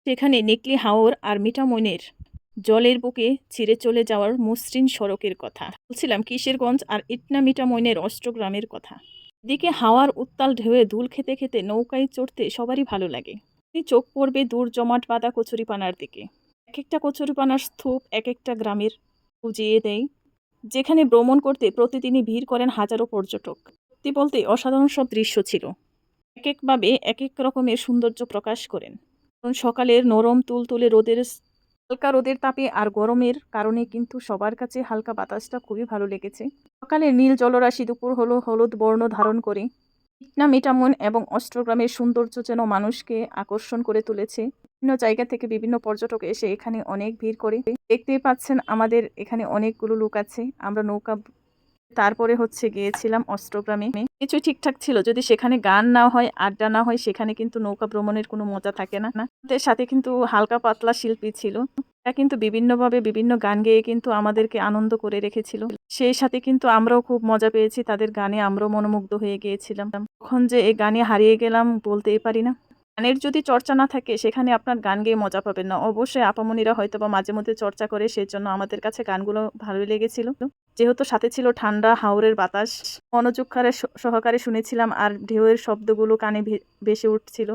সেখানে নেকলি হাওর আর মিঠামইনের জলের বুকে ছিঁড়ে চলে যাওয়ার মসৃণ সড়কের কথা বলছিলাম, কিশোরগঞ্জ আর ইটনা মিঠামইনের অষ্টগ্রামের কথা। এদিকে হাওয়ার উত্তাল ঢেউয়ে ধুল খেতে খেতে নৌকায় চড়তে সবারই ভালো লাগে। চোখ পড়বে দূর জমাট বাঁধা কচুরিপানার দিকে। এক একটা কচুরিপানার স্তূপ এক একটা গ্রামের বুঝিয়ে দেয়, যেখানে ভ্রমণ করতে প্রতিদিনই ভিড় করেন হাজারো পর্যটক। সত্যি বলতে অসাধারণ সব দৃশ্য ছিল, এক একভাবে এক এক রকমের সৌন্দর্য প্রকাশ করেন। কারণ সকালের নরম তুলতুলে হালকা রোদের তাপে আর গরমের কারণে কিন্তু সবার কাছে হালকা বাতাসটা খুবই ভালো লেগেছে। সকালের নীল জলরাশি দুপুর হলো হলুদ বর্ণ ধারণ করে ইটনা মিঠামইন এবং অষ্টগ্রামের সৌন্দর্য যেন মানুষকে আকর্ষণ করে তুলেছে। বিভিন্ন জায়গা থেকে বিভিন্ন পর্যটক এসে এখানে অনেক ভিড় করে। দেখতেই পাচ্ছেন আমাদের এখানে অনেকগুলো লোক আছে। আমরা নৌকা তারপরে গিয়েছিলাম অষ্টগ্রামে। কিছু ঠিকঠাক ছিল, যদি সেখানে গান না হয়, আড্ডা না হয়, সেখানে কিন্তু নৌকা ভ্রমণের কোনো মজা থাকে না। আমাদের সাথে কিন্তু হালকা পাতলা শিল্পী ছিল, তারা কিন্তু বিভিন্নভাবে বিভিন্ন গান গেয়ে কিন্তু আমাদেরকে আনন্দ করে রেখেছিল। সেই সাথে কিন্তু আমরাও খুব মজা পেয়েছি, তাদের গানে আমরাও মনোমুগ্ধ হয়ে গিয়েছিলাম। তখন যে এই গানে হারিয়ে গেলাম বলতেই পারি না। গানের যদি চর্চা না থাকে সেখানে আপনার গান গেয়ে মজা পাবেন না। অবশ্যই আপামনিরা হয়তো বা মাঝে মধ্যে চর্চা করে, সেই জন্য আমাদের কাছে গানগুলো ভালোই লেগেছিল। যেহেতু সাথে ছিল ঠান্ডা হাওরের বাতাস, মনোযোগ সহকারে শুনেছিলাম আর ঢেউয়ের শব্দগুলো কানে ভেসে উঠছিল।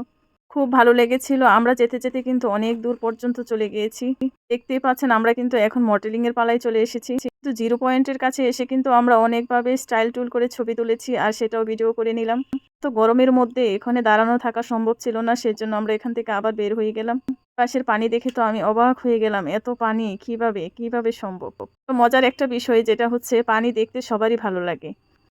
খুব ভালো লেগেছিল। আমরা যেতে যেতে কিন্তু অনেক দূর পর্যন্ত চলে গিয়েছি। দেখতেই পাচ্ছেন আমরা কিন্তু এখন মডেলিং এর পালায় চলে এসেছি। কিন্তু জিরো পয়েন্টের কাছে এসে কিন্তু আমরা অনেকভাবে স্টাইল টুল করে ছবি তুলেছি আর সেটাও ভিডিও করে নিলাম। তো গরমের মধ্যে এখানে দাঁড়ানো থাকা সম্ভব ছিল না, সেজন্য আমরা এখান থেকে আবার বের হয়ে গেলাম। পাশের পানি দেখে তো আমি অবাক হয়ে গেলাম, এত পানি কিভাবে সম্ভব। তো মজার একটা বিষয় যেটা পানি দেখতে সবারই ভালো লাগে।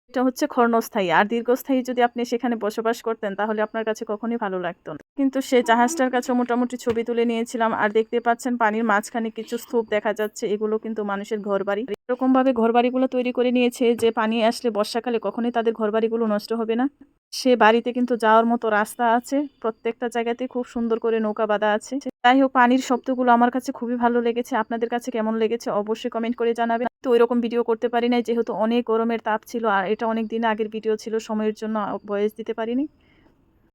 এটা ক্ষণস্থায়ী, আর দীর্ঘস্থায়ী যদি আপনি সেখানে বসবাস করতেন তাহলে আপনার কাছে কখনোই ভালো লাগতো না। কিন্তু সে জাহাজটার কাছে মোটামুটি ছবি তুলে নিয়েছিলাম। আর দেখতে পাচ্ছেন পানির মাঝখানে কিছু স্তূপ দেখা যাচ্ছে, এগুলো কিন্তু মানুষের ঘরবাড়ি। এরকম ভাবে ঘরবাড়িগুলো তৈরি করে নিয়েছে যে পানি আসলে বর্ষাকালে কখনোই তাদের ঘরবাড়িগুলো নষ্ট হবে না। সে বাড়িতে কিন্তু যাওয়ার মতো রাস্তা আছে, প্রত্যেকটা জায়গাতে খুব সুন্দর করে নৌকা বাঁধা আছে। যাই হোক, পানির শব্দগুলো আমার কাছে খুবই ভালো লেগেছে। আপনাদের কাছে কেমন লেগেছে অবশ্যই কমেন্ট করে জানাবেন। তো ওইরকম ভিডিও করতে পারি নাই, যেহেতু অনেক গরমের তাপ ছিল আর এটা অনেক দিন আগের ভিডিও ছিল, সময়ের জন্য ভয়েস দিতে পারিনি।